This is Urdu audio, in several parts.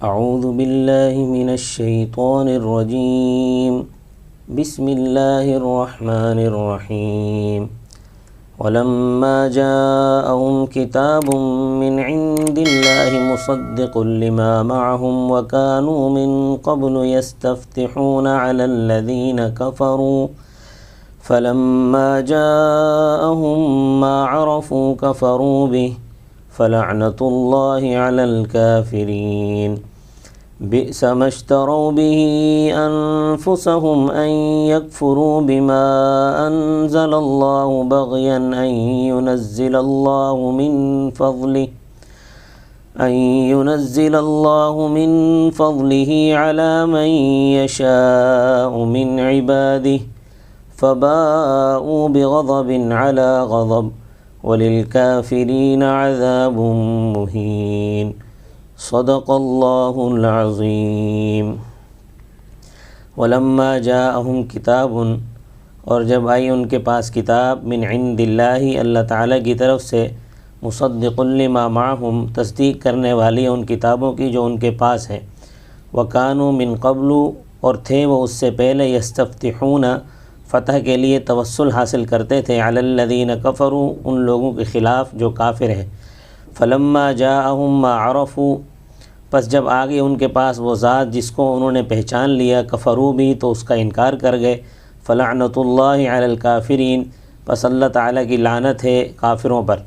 اعوذ باللہ من الشیطان الرجیم بسم اللہ الرحمن الرحیم ولما جاءهم كتاب من عند الله مصدق لما معهم وكانوا من قبل يستفتحون على الذين كفروا فلما جاءهم ما عرفوا كفروا به فلعنة الله على الكافرين بئس ما اشتروا به أنفسهم أن يكفروا بما أنزل الله بغيا أن ينزل الله من فضله على من يشاء من عباده فباءوا بغضب على غضب وللكافرين عذاب مهين صدق اللہ العظیم۔ ولما جاءهم کتاب، اور جب آئی ان کے پاس کتاب، من عند اللہ، اللہ تعالیٰ کی طرف سے، مصدق لما معهم، تصدیق کرنے والی ان کتابوں کی جو ان کے پاس ہے، وکانوا من قبل، اور تھے وہ اس سے پہلے، یستفتحون، فتح کے لیے توسل حاصل کرتے تھے، علی الذین کفروا، ان لوگوں کے خلاف جو کافر ہیں، فلما جاءهم ما عرفوا، پس جب آگے ان کے پاس وہ ذات جس کو انہوں نے پہچان لیا، کفروا بھی، تو اس کا انکار کر گئے، فلعنۃ اللہ علی الکافرین، پس اللہ تعالیٰ کی لعنت ہے کافروں پر،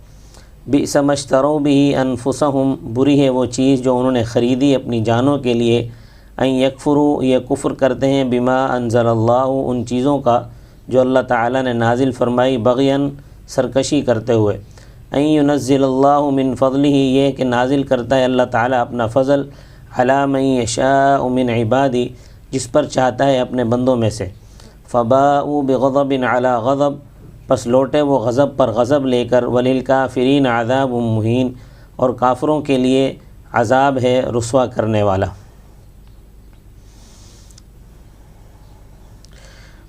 بئس ما اشتروا به انفسهم، بری ہے وہ چیز جو انہوں نے خریدی اپنی جانوں کے لیے، ان یکفروا، یہ کفر کرتے ہیں، بما انزل اللہ، ان چیزوں کا جو اللہ تعالیٰ نے نازل فرمائی، بغیاً، سرکشی کرتے ہوئے، ان ینزل اللہ من فضلہ، یہ کہ نازل کرتا ہے اللہ تعالیٰ اپنا فضل، علی من یشاء من عبادی، جس پر چاہتا ہے اپنے بندوں میں سے، فباءوا بغضب علی غضب، پس لوٹے وہ غضب پر غضب لے کر، وللکافرین عذاب مہین، اور کافروں کے لیے عذاب ہے رسوا کرنے والا۔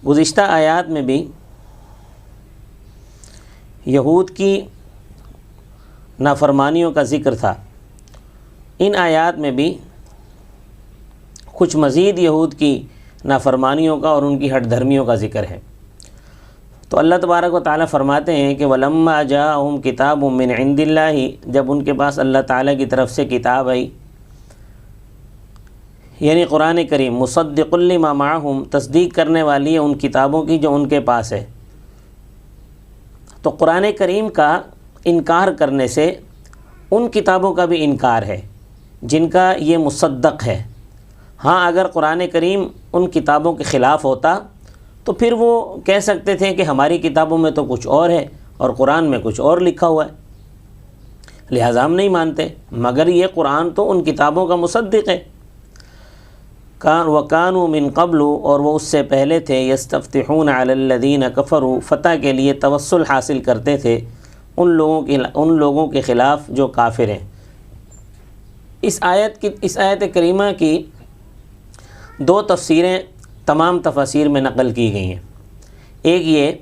گزشتہ آیات میں بھی یہود کی نافرمانیوں کا ذکر تھا، ان آیات میں بھی کچھ مزید یہود کی نافرمانیوں کا اور ان کی ہٹ دھرمیوں کا ذکر ہے۔ تو اللہ تبارک و تعالیٰ فرماتے ہیں کہ وَلَمَّا جَاءَهُمْ كِتَابٌ مِّنْ عِنْدِ اللَّهِ، جب ان کے پاس اللہ تعالیٰ کی طرف سے کتاب آئی، یعنی قرآن کریم، مصدق لما معہم، تصدیق کرنے والی ہے ان کتابوں کی جو ان کے پاس ہے، تو قرآن کریم کا انکار کرنے سے ان کتابوں کا بھی انکار ہے جن کا یہ مصدق ہے۔ ہاں، اگر قرآن کریم ان کتابوں کے خلاف ہوتا تو پھر وہ کہہ سکتے تھے کہ ہماری کتابوں میں تو کچھ اور ہے اور قرآن میں کچھ اور لکھا ہوا ہے، لہذا ہم نہیں مانتے، مگر یہ قرآن تو ان کتابوں کا مصدق ہے۔ وَكَانُوا مِن قَبْلُ، اور وہ اس سے پہلے تھے، يَسْتَفْتِحُونَ عَلَى الَّذِينَ كَفَرُوا، فتح کے لیے توسل حاصل کرتے تھے ان لوگوں کے خلاف جو کافر ہیں۔ اس آیت کریمہ کی دو تفسیریں تمام تفاسیر میں نقل کی گئی ہیں۔ ایک یہ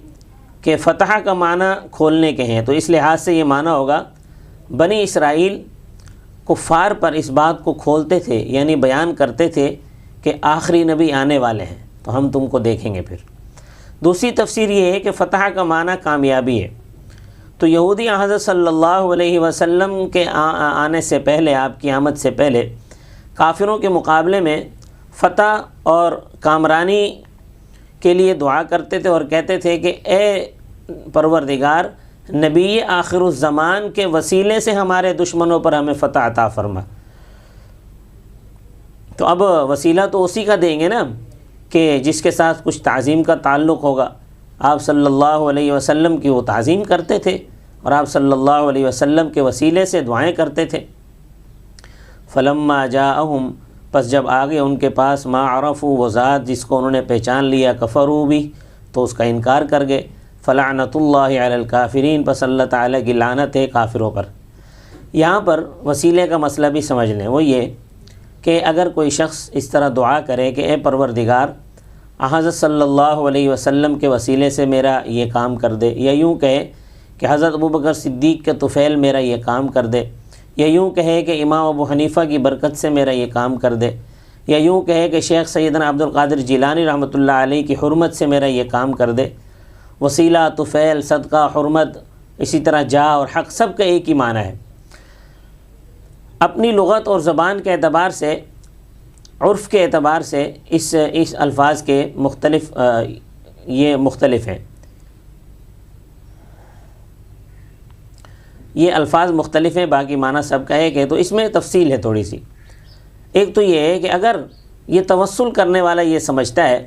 کہ فتح کا معنی کھولنے کے ہیں، تو اس لحاظ سے یہ معنی ہوگا بنی اسرائیل کفار پر اس بات کو کھولتے تھے، یعنی بیان کرتے تھے کہ آخری نبی آنے والے ہیں تو ہم تم کو دیکھیں گے پھر۔ دوسری تفسیر یہ ہے کہ فتح کا معنی کامیابی ہے، تو یہودی حضرت صلی اللہ علیہ وسلم کے آنے سے پہلے، آپ کی آمد سے پہلے، کافروں کے مقابلے میں فتح اور کامرانی کے لیے دعا کرتے تھے اور کہتے تھے کہ اے پروردگار، نبی آخر الزمان کے وسیلے سے ہمارے دشمنوں پر ہمیں فتح عطا فرما۔ تو اب وسیلہ تو اسی کا دیں گے نا کہ جس کے ساتھ کچھ تعظیم کا تعلق ہوگا۔ آپ صلی اللہ علیہ وسلم کی وہ تعظیم کرتے تھے اور آپ صلی اللہ علیہ وسلم کے وسیلے سے دعائیں کرتے تھے۔ فلما جاءہم، پس جب آگے ان کے پاس، ما عرفوا، وہ ذات جس کو انہوں نے پہچان لیا، کفروا بھی، تو اس کا انکار کر گئے، فلعنۃ اللہ علی الکافرین، پس اللہ تعالیٰ کی لعنت ہے کافروں پر۔ یہاں پر وسیلے کا مسئلہ بھی سمجھ لیں، وہ یہ کہ اگر کوئی شخص اس طرح دعا کرے کہ اے پروردگار، حضرت صلی اللہ علیہ وسلم کے وسیلے سے میرا یہ کام کر دے، یا یوں کہے کہ حضرت ابوبکر صدیق کے طفیل میرا یہ کام کر دے، یا یوں کہے کہ امام ابو حنیفہ کی برکت سے میرا یہ کام کر دے، یا یوں کہے کہ شیخ سیدنا عبد القادر جیلانی رحمۃ اللہ علیہ کی حرمت سے میرا یہ کام کر دے۔ وسیلہ، طفیل، صدقہ، حرمت، اسی طرح جا اور حق سب کا ایک ہی معنی ہے۔ اپنی لغت اور زبان کے اعتبار سے، عرف کے اعتبار سے اس الفاظ کے یہ مختلف ہیں، یہ الفاظ مختلف ہیں، باقی معنی سب کا ایک ہے۔ تو اس میں تفصیل ہے تھوڑی سی۔ ایک تو یہ ہے کہ اگر یہ توسل کرنے والا یہ سمجھتا ہے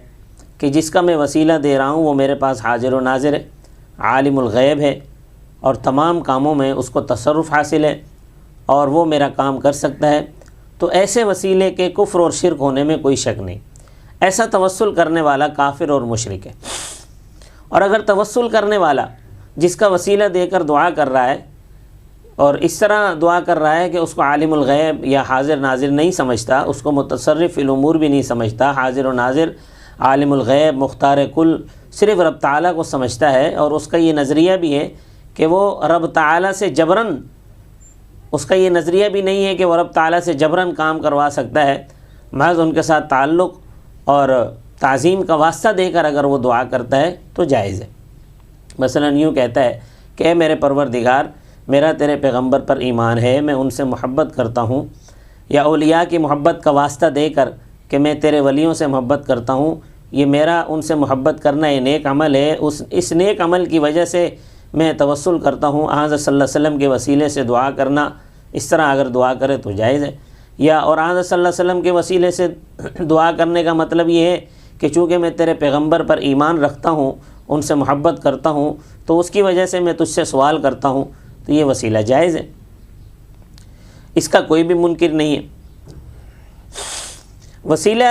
کہ جس کا میں وسیلہ دے رہا ہوں وہ میرے پاس حاضر و ناظر ہے، عالم الغیب ہے، اور تمام کاموں میں اس کو تصرف حاصل ہے اور وہ میرا کام کر سکتا ہے، تو ایسے وسیلے کے کفر اور شرک ہونے میں کوئی شک نہیں۔ ایسا توسل کرنے والا کافر اور مشرک ہے۔ اور اگر توسل کرنے والا جس کا وسیلہ دے کر دعا کر رہا ہے اور اس طرح دعا کر رہا ہے کہ اس کو عالم الغیب یا حاضر ناظر نہیں سمجھتا، اس کو متصرف فی الامور بھی نہیں سمجھتا، حاضر و ناظر، عالم الغیب، مختار کل صرف رب تعالیٰ کو سمجھتا ہے، اور اس کا یہ نظریہ بھی ہے کہ وہ رب تعالیٰ سے جبراً، اس کا یہ نظریہ بھی نہیں ہے کہ وہ رب تعالیٰ سے جبراً کام کروا سکتا ہے، محض ان کے ساتھ تعلق اور تعظیم کا واسطہ دے کر اگر وہ دعا کرتا ہے تو جائز ہے۔ مثلا یوں کہتا ہے کہ اے میرے پروردگار، میرا تیرے پیغمبر پر ایمان ہے، میں ان سے محبت کرتا ہوں، یا اولیاء کی محبت کا واسطہ دے کر کہ میں تیرے ولیوں سے محبت کرتا ہوں، یہ میرا ان سے محبت کرنا یہ نیک عمل ہے، اس نیک عمل کی وجہ سے میں توسل کرتا ہوں، حضرت صلی اللہ علیہ وسلم کے وسیلے سے دعا کرنا، اس طرح اگر دعا کرے تو جائز ہے۔ یا اور حضرت صلی اللہ علیہ وسلم کے وسیلے سے دعا کرنے کا مطلب یہ ہے کہ چونکہ میں تیرے پیغمبر پر ایمان رکھتا ہوں، ان سے محبت کرتا ہوں، تو اس کی وجہ سے میں تجھ سے سوال کرتا ہوں، تو یہ وسیلہ جائز ہے، اس کا کوئی بھی منکر نہیں ہے۔ وسیلہ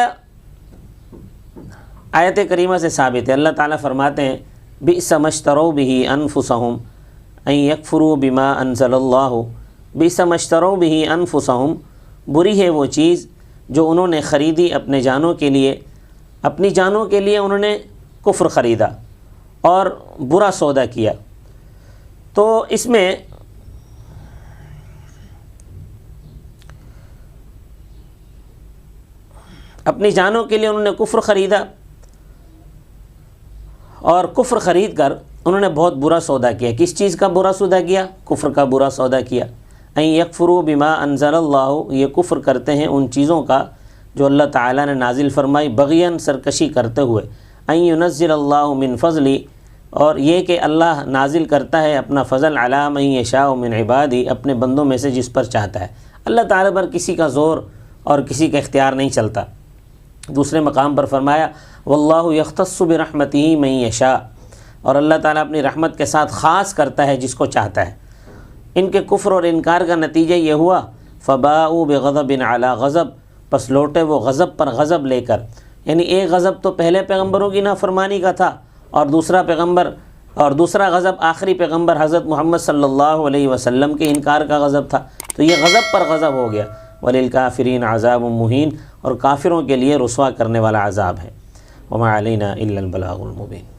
آیت کریمہ سے ثابت ہے، اللہ تعالیٰ فرماتے ہیں بئس ما اشتروا به انفسهم ان یکفروا بما انزل اللہ، بئس ما اشتروا به انفسهم، بری ہے وہ چیز جو انہوں نے خریدی اپنے جانوں کے لیے، اپنی جانوں کے لیے انہوں نے کفر خریدا اور برا سودا کیا۔ تو اس میں اپنی جانوں کے لیے انہوں نے کفر خریدا، اور کفر خرید کر انہوں نے بہت برا سودا کیا۔ کس چیز کا برا سودا کیا؟ کفر کا برا سودا کیا۔ ان یکفروا بما انزل اللہ، یہ کفر کرتے ہیں ان چیزوں کا جو اللہ تعالیٰ نے نازل فرمائی، بغیاً سرکشی کرتے ہوئے۔ ان ینزل اللہ من فضلی، اور یہ کہ اللہ نازل کرتا ہے اپنا فضل علی من یشاء من عبادی، اپنے بندوں میں سے جس پر چاہتا ہے۔ اللہ تعالیٰ پر کسی کا زور اور کسی کا اختیار نہیں چلتا۔ دوسرے مقام پر فرمایا واللہ یختص برحمتہ من یشاء، اور اللہ تعالیٰ اپنی رحمت کے ساتھ خاص کرتا ہے جس کو چاہتا ہے۔ ان کے کفر اور انکار کا نتیجہ یہ ہوا فباؤوا بغضب علی غضب، پس لوٹے وہ غضب پر غضب لے کر، یعنی ایک غضب تو پہلے پیغمبروں کی نافرمانی کا تھا، اور دوسرا غضب آخری پیغمبر حضرت محمد صلی اللہ علیہ وسلم کے انکار کا غضب تھا، تو یہ غضب پر غضب ہو گیا۔ وَلِلْكَافِرِينَ عَذَابٌ مُّهِينٌ، اور کافروں کے لیے رسوا کرنے والا عذاب ہے۔ وَمَا عَلَيْنَا إِلَّا الْبَلَاغُ الْمُبِينُ۔